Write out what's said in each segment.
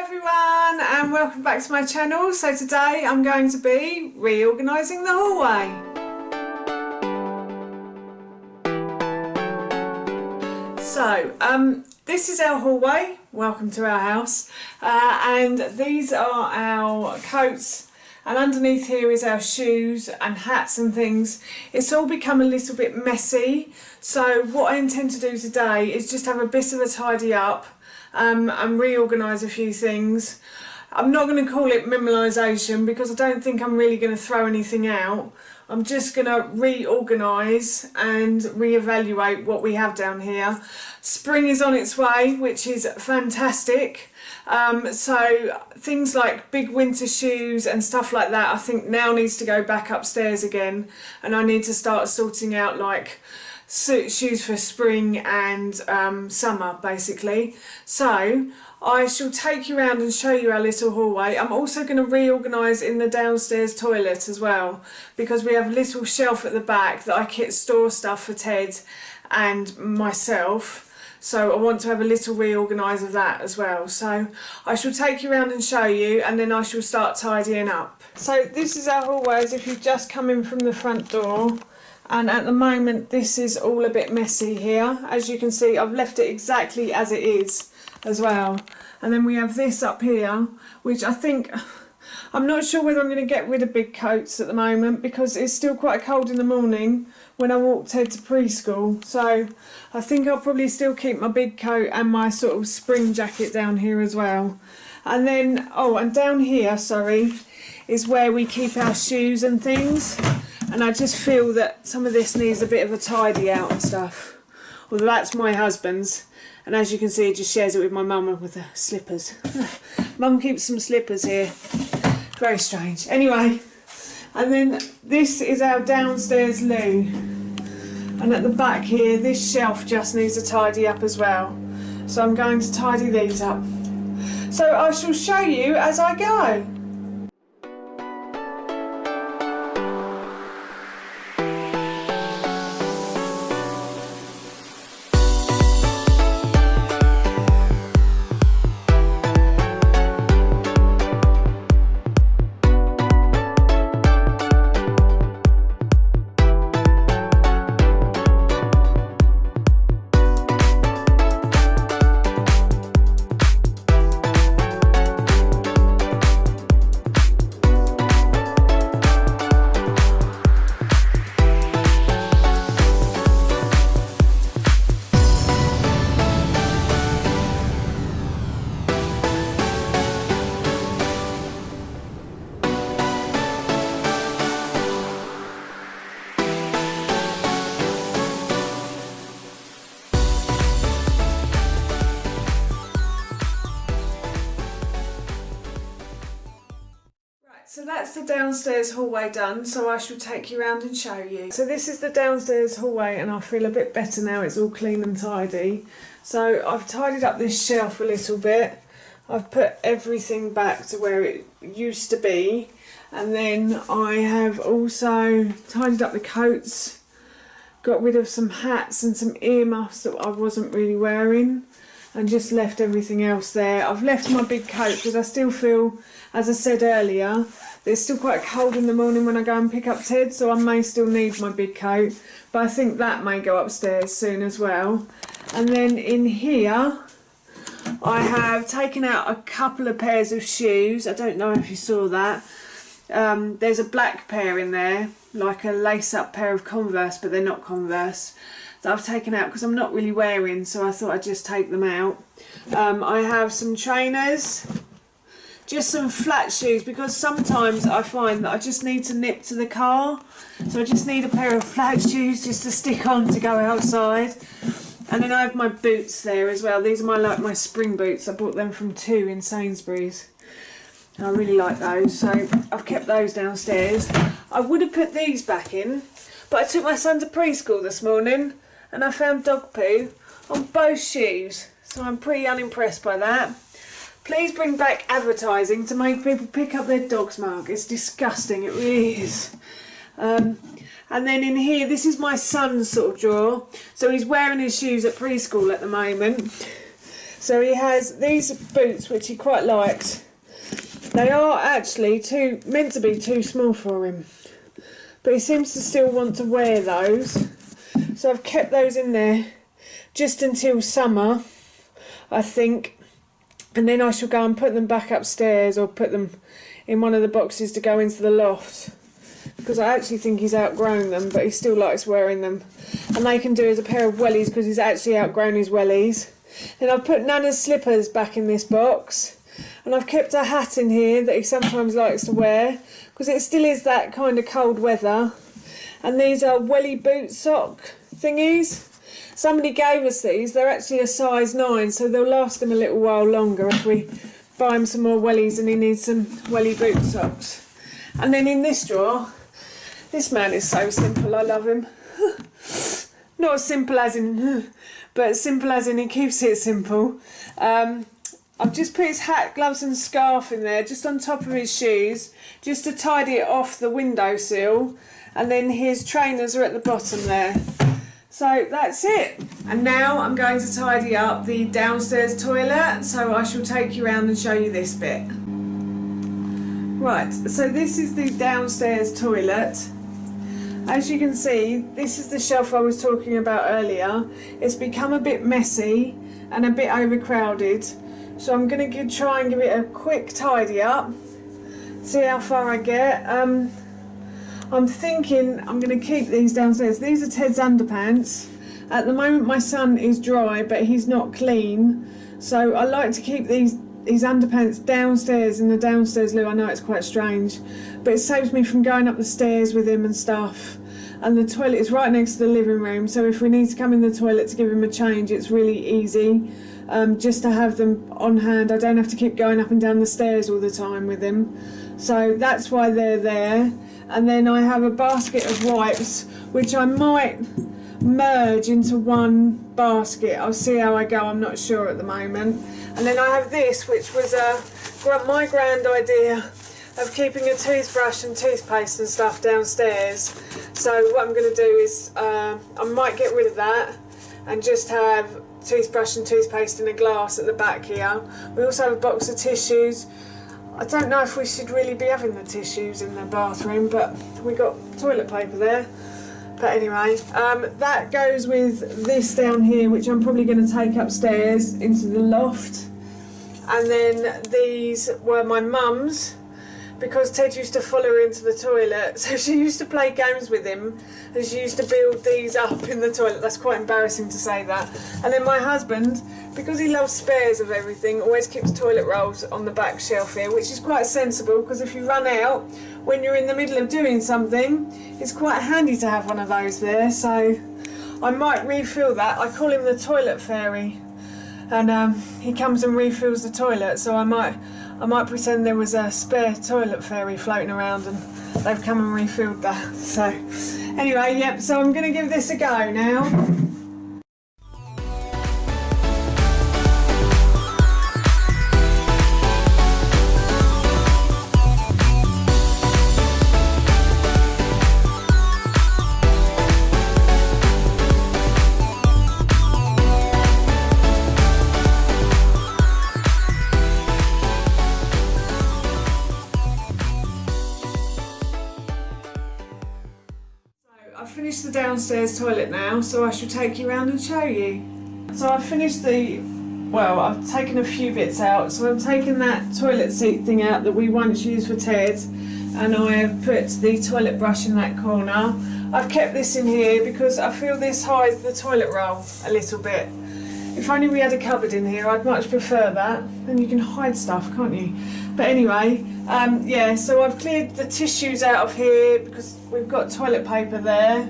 Everyone, and welcome back to my channel. So today I'm going to be reorganising the hallway. So this is our hallway. Welcome to our house, and these are our coats, and underneath here is our shoes and hats and things. It's all become a little bit messy, so what I intend to do today is just have a bit of a tidy up and reorganise a few things. I'm not going to call it minimalisation because I don't think I'm really going to throw anything out. I'm just going to reorganise and reevaluate what we have down here. Spring is on its way, which is fantastic. So things like big winter shoes and stuff like that I think now needs to go back upstairs again, and I need to start sorting out like shoes for spring and summer basically. So I shall take you around and show you our little hallway. I'm also going to reorganise in the downstairs toilet as well, because we have a little shelf at the back that I store stuff for Ted and myself. So I want to have a little reorganise of that as well. So I shall take you around and show you, and then I shall start tidying up. So this is our hallway as if you've just come in from the front door. And at the moment this is all a bit messy here. As you can see, I've left it exactly as it is as well. And then we have this up here, which I think, I'm not sure whether I'm going to get rid of big coats at the moment because it's still quite cold in the morning when I walk Ted to preschool. So I think I'll probably still keep my big coat and my sort of spring jacket down here as well. And then, oh, and down here, sorry, is where we keep our shoes and things. And I just feel that some of this needs a bit of a tidy out and stuff. Although that's my husband's, and as you can see, he just shares it with my mum with the slippers. Mum keeps some slippers here. Very strange. Anyway, and then this is our downstairs loo. And at the back here, this shelf just needs to tidy up as well. So I'm going to tidy these up. So I shall show you as I go. So that's the downstairs hallway done, so I shall take you around and show you. So this is the downstairs hallway, and I feel a bit better now, it's all clean and tidy. So I've tidied up this shelf a little bit. I've put everything back to where it used to be, and then I have also tidied up the coats, got rid of some hats and some earmuffs that I wasn't really wearing, and just left everything else there. I've left my big coat because I still feel, as I said earlier, it's still quite cold in the morning when I go and pick up Ted, so I may still need my big coat, but I think that may go upstairs soon as well. And then in here I have taken out a couple of pairs of shoes. I don't know if you saw that. There's a black pair in there, like a lace-up pair of Converse, but they're not Converse, that I've taken out because I'm not really wearing, so I thought I'd just take them out. I have some trainers, just some flat shoes, because sometimes I find that I just need to nip to the car, so I just need a pair of flat shoes just to stick on to go outside. And then I have my boots there as well. These are my spring boots. I bought them from two in Sainsbury's. I really like those, so I've kept those downstairs. I would have put these back in, but I took my son to preschool this morning and I found dog poo on both shoes, so I'm pretty unimpressed by that. Please bring back advertising to make people pick up their dog's mark. It's disgusting, it really is. And then in here, this is my son's sort of drawer. So he's wearing his shoes at preschool at the moment. So he has these boots which he quite likes. They are actually meant to be too small for him, but he seems to still want to wear those. So I've kept those in there just until summer, I think, and then I shall go and put them back upstairs or put them in one of the boxes to go into the loft, because I actually think he's outgrown them, but he still likes wearing them. And they can do as a pair of wellies because he's actually outgrown his wellies. Then I've put Nana's slippers back in this box. And I've kept a hat in here that he sometimes likes to wear because it still is that kind of cold weather. And these are welly boot sock thingies. Somebody gave us these. They're actually a size 9, so they'll last him a little while longer if we buy him some more wellies and he needs some welly boot socks. And then in this drawer, this man is so simple, I love him. Not as simple as in, but simple as in he keeps it simple. I've just put his hat, gloves and scarf in there, just on top of his shoes, just to tidy it off the windowsill, and then his trainers are at the bottom there. So that's it. And now I'm going to tidy up the downstairs toilet, so I shall take you around and show you this bit. Right, so this is the downstairs toilet. As you can see, this is the shelf I was talking about earlier. It's become a bit messy and a bit overcrowded. So I'm going to try and give it a quick tidy up, see how far I get. I'm thinking I'm going to keep these downstairs. These are Ted's underpants. At the moment my son is dry, but he's not clean. So I like to keep these underpants downstairs in the downstairs loo. I know it's quite strange, but it saves me from going up the stairs with him and stuff. And the toilet is right next to the living room, so if we need to come in the toilet to give him a change, it's really easy. Just to have them on hand. I don't have to keep going up and down the stairs all the time with him. So that's why they're there. And then I have a basket of wipes, which I might merge into one basket. I'll see how I go, I'm not sure at the moment. And then I have this, which was my grand idea of keeping a toothbrush and toothpaste and stuff downstairs. So what I'm going to do is I might get rid of that and just have toothbrush and toothpaste in a glass at the back here. We also have a box of tissues. I don't know if we should really be having the tissues in the bathroom, but we got toilet paper there. But anyway, that goes with this down here, which I'm probably going to take upstairs into the loft. And then these were my mum's, because Ted used to follow her into the toilet, so she used to play games with him and she used to build these up in the toilet. That's quite embarrassing to say that. And then my husband, because he loves spares of everything, always keeps toilet rolls on the back shelf here, which is quite sensible, because if you run out when you're in the middle of doing something, it's quite handy to have one of those there. So I might refill that. I call him the toilet fairy, and he comes and refills the toilet, so I might pretend there was a spare toilet fairy floating around and they've come and refilled that. So anyway, yep, so I'm going to give this a go now. I've finished the downstairs toilet now, so I shall take you around and show you. So I've finished I've taken a few bits out. So I've taken that toilet seat thing out that we once used for Ted, and I have put the toilet brush in that corner. I've kept this in here because I feel this hides the toilet roll a little bit. If only we had a cupboard in here, I'd much prefer that. Then you can hide stuff, can't you? But anyway, yeah, so I've cleared the tissues out of here because we've got toilet paper there.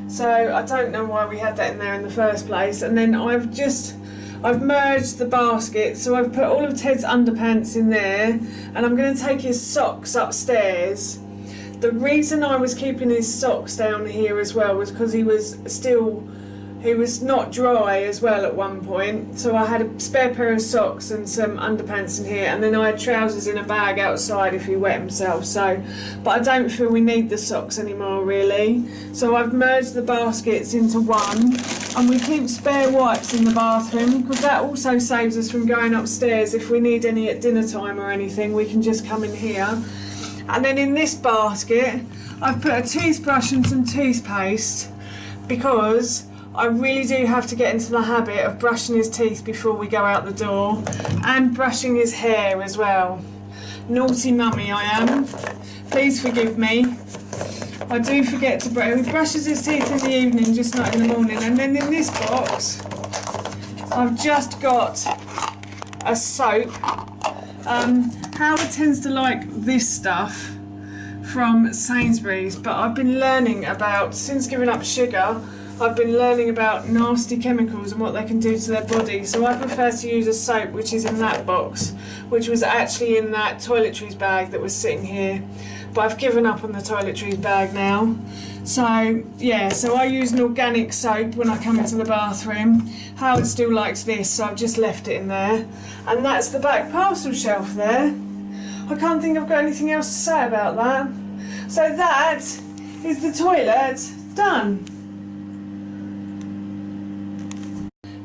So I don't know why we had that in there in the first place. And then I've merged the basket, so I've put all of Ted's underpants in there, and I'm going to take his socks upstairs. The reason I was keeping his socks down here as well was because he was still He was not dry as well at one point, so I had a spare pair of socks and some underpants in here, and then I had trousers in a bag outside if he wet himself. So, but I don't feel we need the socks anymore really. So I've merged the baskets into one, and we keep spare wipes in the bathroom because that also saves us from going upstairs. If we need any at dinner time or anything, we can just come in here. And then in this basket, I've put a toothbrush and some toothpaste because I really do have to get into the habit of brushing his teeth before we go out the door, and brushing his hair as well. Naughty mummy I am. Please forgive me. I do forget to brush. He brushes his teeth in the evening, just not in the morning. And then in this box, I've just got a soap. Howard tends to like this stuff from Sainsbury's, but I've been learning about, since giving up sugar, I've been learning about nasty chemicals and what they can do to their body. So I prefer to use a soap which is in that box, which was actually in that toiletries bag that was sitting here. But I've given up on the toiletries bag now. So yeah, so I use an organic soap when I come into the bathroom. Howard still likes this, so I've just left it in there. And that's the back parcel shelf there. I can't think I've got anything else to say about that. So that is the toilet done.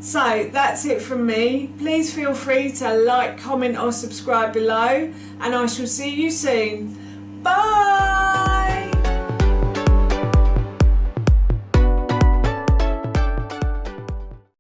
So that's it from me. Please feel free to like, comment or subscribe below, and I shall see you soon. Bye!